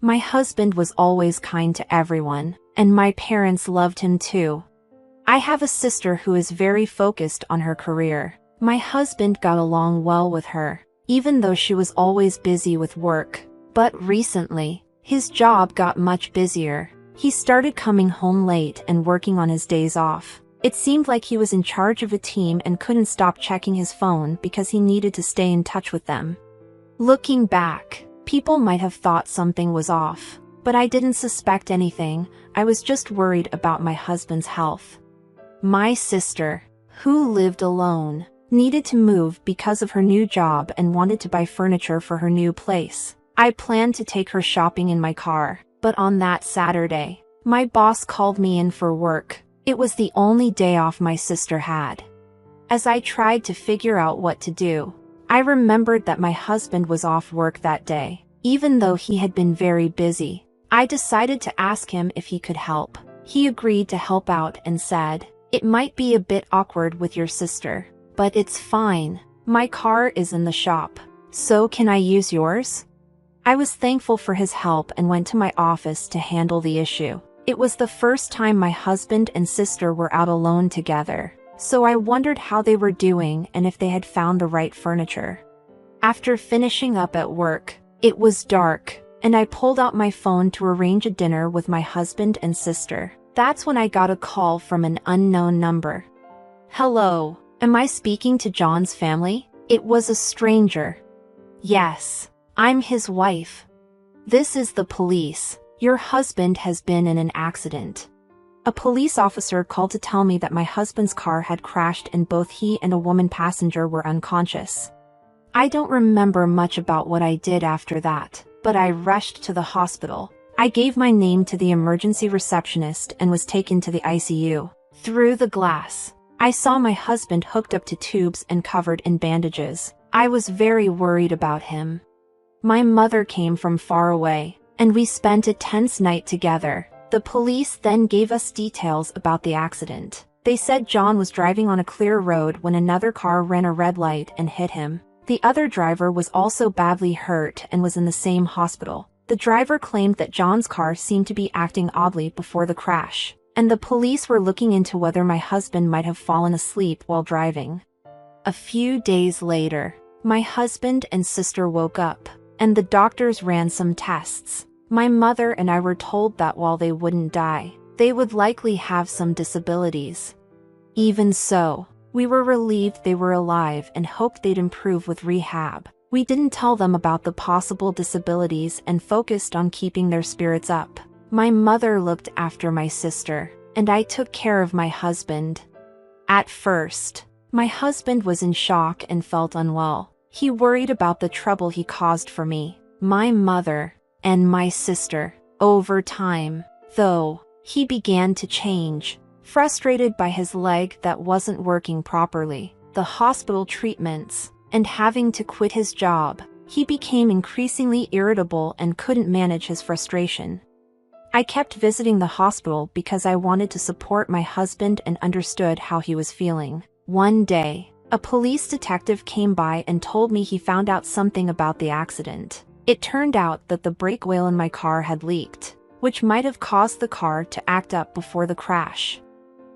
My husband was always kind to everyone, and my parents loved him too. I have a sister who is very focused on her career. My husband got along well with her, even though she was always busy with work. But recently, his job got much busier. He started coming home late and working on his days off. It seemed like he was in charge of a team and couldn't stop checking his phone because he needed to stay in touch with them. Looking back, people might have thought something was off, but I didn't suspect anything. I was just worried about my husband's health. My sister, who lived alone, needed to move because of her new job and wanted to buy furniture for her new place. I planned to take her shopping in my car, but on that Saturday, my boss called me in for work. It was the only day off my sister had. As I tried to figure out what to do, I remembered that my husband was off work that day. Even though he had been very busy, I decided to ask him if he could help. He agreed to help out and said, "It might be a bit awkward with your sister, but it's fine. My car is in the shop, so can I use yours?" I was thankful for his help and went to my office to handle the issue. It was the first time my husband and sister were out alone together, so I wondered how they were doing and if they had found the right furniture. After finishing up at work, it was dark, and I pulled out my phone to arrange a dinner with my husband and sister. That's when I got a call from an unknown number. "Hello, am I speaking to John's family?" It was a stranger. "Yes, I'm his wife. This is the police. Your husband has been in an accident." A police officer called to tell me that my husband's car had crashed and both he and a woman passenger were unconscious. I don't remember much about what I did after that, but I rushed to the hospital. I gave my name to the emergency receptionist and was taken to the ICU. Through the glass, I saw my husband hooked up to tubes and covered in bandages. I was very worried about him. My mother came from far away, and we spent a tense night together. The police then gave us details about the accident. They said John was driving on a clear road when another car ran a red light and hit him. The other driver was also badly hurt and was in the same hospital. The driver claimed that John's car seemed to be acting oddly before the crash, and the police were looking into whether my husband might have fallen asleep while driving. A few days later, my husband and sister woke up, and the doctors ran some tests. My mother and I were told that while they wouldn't die, they would likely have some disabilities. Even so, we were relieved they were alive and hoped they'd improve with rehab. We didn't tell them about the possible disabilities and focused on keeping their spirits up. My mother looked after my sister, and I took care of my husband. At first, my husband was in shock and felt unwell. He worried about the trouble he caused for me, my mother, and my sister. Over time, though, he began to change. Frustrated by his leg that wasn't working properly, the hospital treatments, and having to quit his job, he became increasingly irritable and couldn't manage his frustration. I kept visiting the hospital because I wanted to support my husband and understood how he was feeling. One day, a police detective came by and told me he found out something about the accident. It turned out that the brake oil in my car had leaked, which might have caused the car to act up before the crash.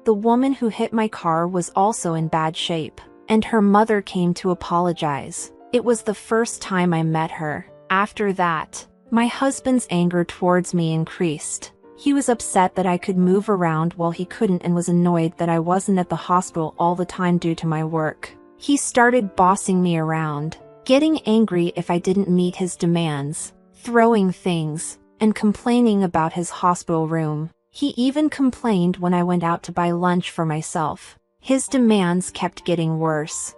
The woman who hit my car was also in bad shape, and her mother came to apologize. It was the first time I met her. After that, my husband's anger towards me increased. He was upset that I could move around while he couldn't and was annoyed that I wasn't at the hospital all the time due to my work. He started bossing me around, getting angry if I didn't meet his demands, throwing things, and complaining about his hospital room. He even complained when I went out to buy lunch for myself. His demands kept getting worse.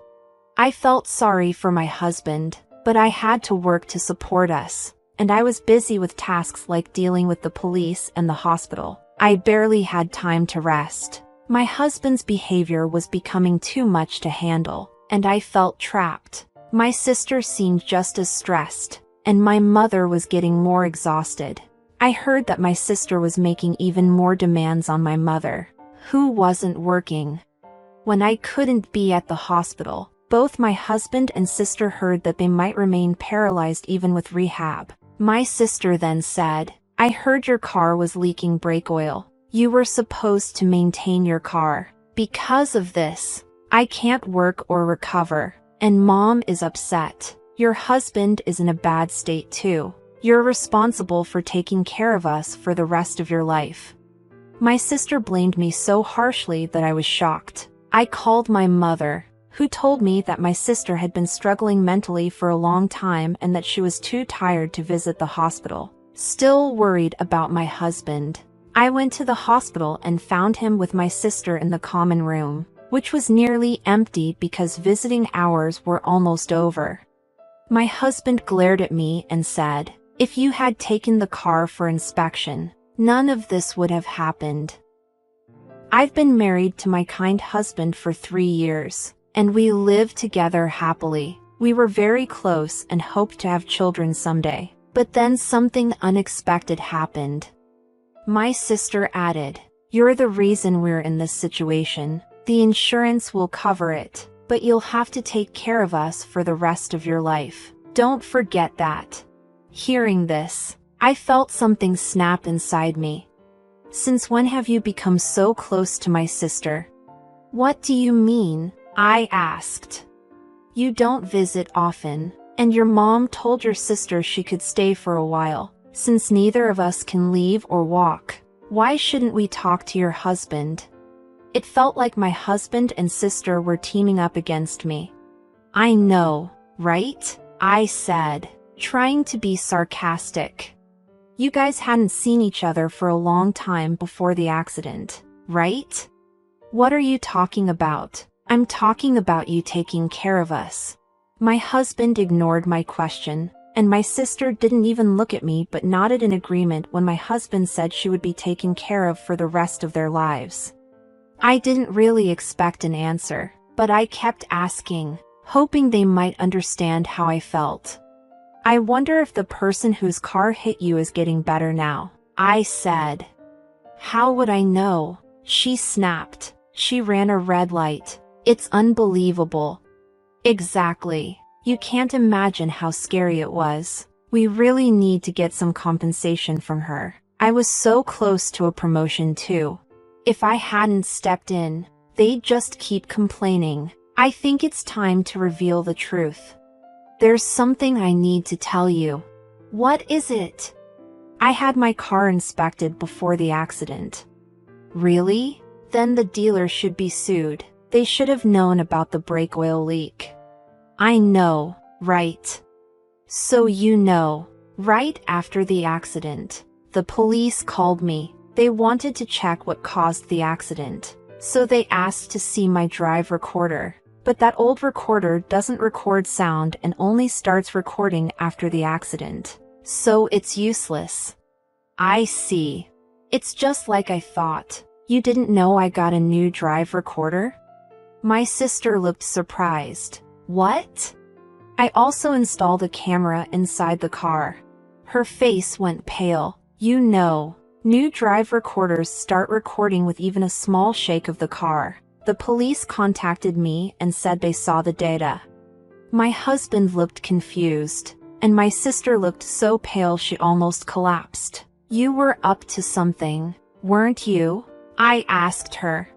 I felt sorry for my husband, but I had to work to support us, and I was busy with tasks like dealing with the police and the hospital. I barely had time to rest. My husband's behavior was becoming too much to handle, and I felt trapped. My sister seemed just as stressed, and my mother was getting more exhausted. I heard that my sister was making even more demands on my mother, who wasn't working. When I couldn't be at the hospital, both my husband and sister heard that they might remain paralyzed even with rehab. My sister then said, I heard your car was leaking brake oil. You were supposed to maintain your car. Because of this, I can't work or recover, and Mom is upset. Your husband is in a bad state too. You're responsible for taking care of us for the rest of your life. My sister blamed me so harshly that I was shocked. I called my mother, who told me that my sister had been struggling mentally for a long time and that she was too tired to visit the hospital. Still worried about my husband, I went to the hospital and found him with my sister in the common room, which was nearly empty because visiting hours were almost over. My husband glared at me and said, if you had taken the car for inspection, none of this would have happened. I've been married to my kind husband for 3 years, and we live together happily. We were very close and hoped to have children someday, but then something unexpected happened. My sister added, you're the reason we're in this situation. The insurance will cover it, but you'll have to take care of us for the rest of your life. Don't forget that. Hearing this, I felt something snap inside me. Since when have you become so close to my sister? What do you mean? I asked. You don't visit often, and your mom told your sister she could stay for a while. Since neither of us can leave or walk, why shouldn't we talk to your husband? It felt like my husband and sister were teaming up against me. I know, right? I said, trying to be sarcastic. You guys hadn't seen each other for a long time before the accident, right? What are you talking about? I'm talking about you taking care of us. My husband ignored my question, and my sister didn't even look at me but nodded in agreement when my husband said she would be taken care of for the rest of their lives. I didn't really expect an answer, but I kept asking, hoping they might understand how I felt. I wonder if the person whose car hit you is getting better now, I said. How would I know? She snapped. She ran a red light. It's unbelievable. Exactly. You can't imagine how scary it was. We really need to get some compensation from her. I was so close to a promotion too. If I hadn't stepped in, they'd just keep complaining. I think it's time to reveal the truth. There's something I need to tell you. What is it? I had my car inspected before the accident. Really? Then the dealer should be sued. They should have known about the brake oil leak. I know, right? So you know, right after the accident, the police called me. They wanted to check what caused the accident, so they asked to see my drive recorder. But that old recorder doesn't record sound and only starts recording after the accident, so it's useless. I see. It's just like I thought. You didn't know I got a new drive recorder? My sister looked surprised. What? I also installed a camera inside the car. Her face went pale. You know, new drive recorders start recording with even a small shake of the car. The police contacted me and said they saw the data. My husband looked confused, and my sister looked so pale she almost collapsed. You were up to something, weren't you? I asked her.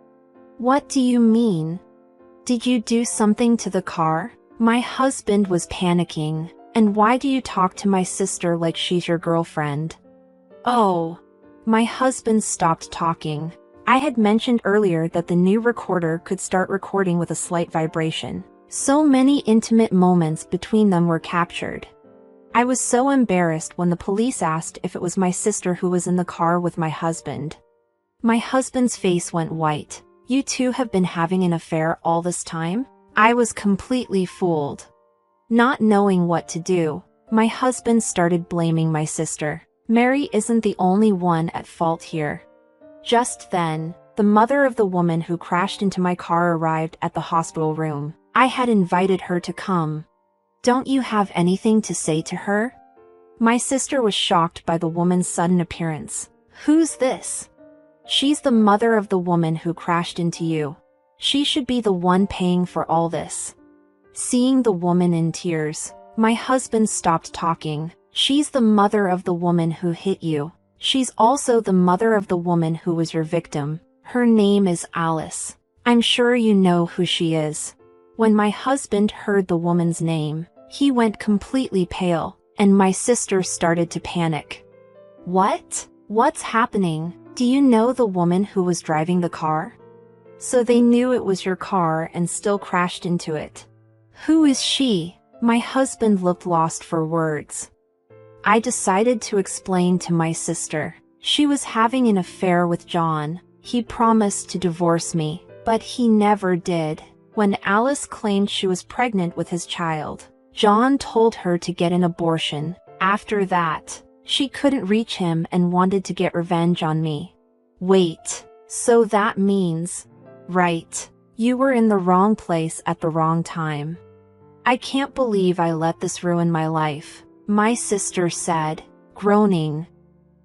What do you mean? Did you do something to the car? My husband was panicking. And why do you talk to my sister like she's your girlfriend? Oh. My husband stopped talking. I had mentioned earlier that the new recorder could start recording with a slight vibration. So many intimate moments between them were captured. I was so embarrassed when the police asked if it was my sister who was in the car with my husband. My husband's face went white. You two have been having an affair all this time? I was completely fooled. Not knowing what to do, my husband started blaming my sister. Mary isn't the only one at fault here. Just then, the mother of the woman who crashed into my car arrived at the hospital room. I had invited her to come. Don't you have anything to say to her? My sister was shocked by the woman's sudden appearance. Who's this? She's the mother of the woman who crashed into you. She should be the one paying for all this. Seeing the woman in tears, my husband stopped talking. She's the mother of the woman who hit you. She's also the mother of the woman who was your victim. Her name is Alice. I'm sure you know who she is." When my husband heard the woman's name, he went completely pale, and my sister started to panic. "What? What's happening? Do you know the woman who was driving the car?" "So they knew it was your car and still crashed into it." "Who is she?" My husband looked lost for words. I decided to explain to my sister. She was having an affair with John. He promised to divorce me, but he never did. When Alice claimed she was pregnant with his child, John told her to get an abortion. After that, she couldn't reach him and wanted to get revenge on me. "Wait, so that means..." "Right. You were in the wrong place at the wrong time." "I can't believe I let this ruin my life," my sister said, groaning.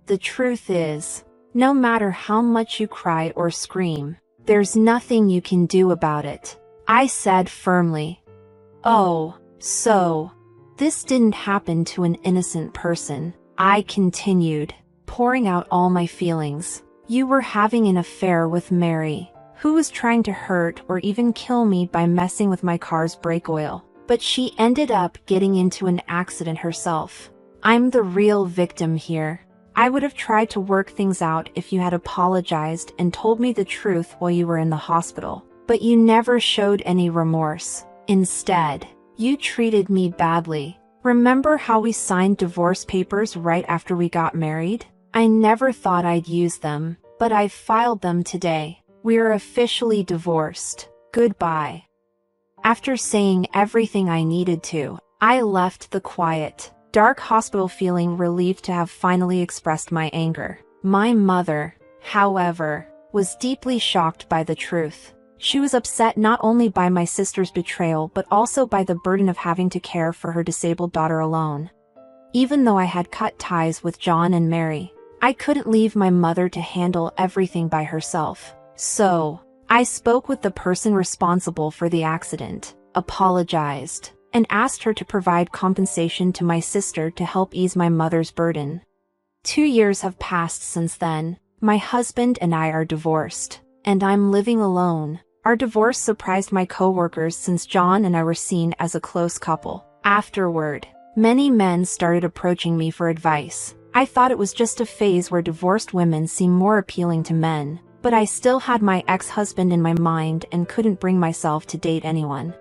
"The truth is, no matter how much you cry or scream, there's nothing you can do about it," I said firmly. "Oh, so this didn't happen to an innocent person," I continued, pouring out all my feelings. "You were having an affair with Mary, who was trying to hurt or even kill me by messing with my car's brake oil. But she ended up getting into an accident herself. I'm the real victim here. I would have tried to work things out if you had apologized and told me the truth while you were in the hospital. But you never showed any remorse. Instead, you treated me badly. Remember how we signed divorce papers right after we got married? I never thought I'd use them, but I filed them today. We're officially divorced. Goodbye." After saying everything I needed to, I left the quiet, dark hospital feeling relieved to have finally expressed my anger. My mother, however, was deeply shocked by the truth. She was upset not only by my sister's betrayal but also by the burden of having to care for her disabled daughter alone. Even though I had cut ties with John and Mary, I couldn't leave my mother to handle everything by herself. So, I spoke with the person responsible for the accident, apologized, and asked her to provide compensation to my sister to help ease my mother's burden. 2 years have passed since then. My husband and I are divorced, and I'm living alone. Our divorce surprised my coworkers since John and I were seen as a close couple. Afterward, many men started approaching me for advice. I thought it was just a phase where divorced women seem more appealing to men. But I still had my ex-husband in my mind and couldn't bring myself to date anyone.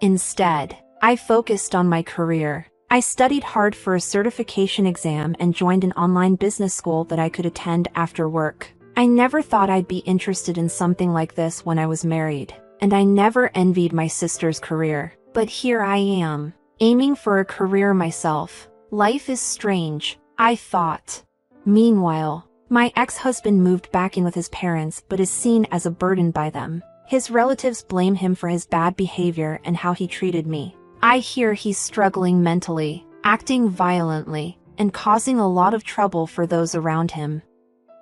Instead, I focused on my career. I studied hard for a certification exam and joined an online business school that I could attend after work. I never thought I'd be interested in something like this when I was married, and I never envied my sister's career. But here I am, aiming for a career myself. Life is strange, I thought. Meanwhile, my ex-husband moved back in with his parents but is seen as a burden by them. His relatives blame him for his bad behavior and how he treated me. I hear he's struggling mentally, acting violently, and causing a lot of trouble for those around him.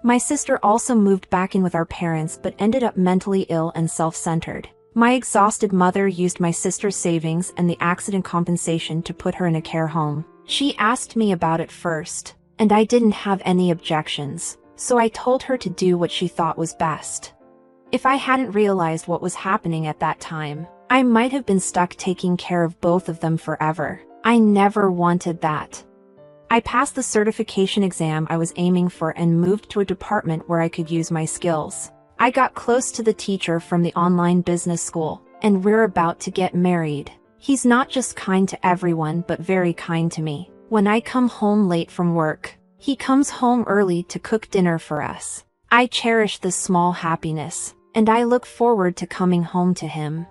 My sister also moved back in with our parents but ended up mentally ill and self-centered. My exhausted mother used my sister's savings and the accident compensation to put her in a care home. She asked me about it first, and I didn't have any objections, so I told her to do what she thought was best. If I hadn't realized what was happening at that time, I might have been stuck taking care of both of them forever. I never wanted that. I passed the certification exam I was aiming for and moved to a department where I could use my skills. I got close to the teacher from the online business school, and we're about to get married. He's not just kind to everyone but very kind to me. When I come home late from work, he comes home early to cook dinner for us. I cherish this small happiness, and I look forward to coming home to him.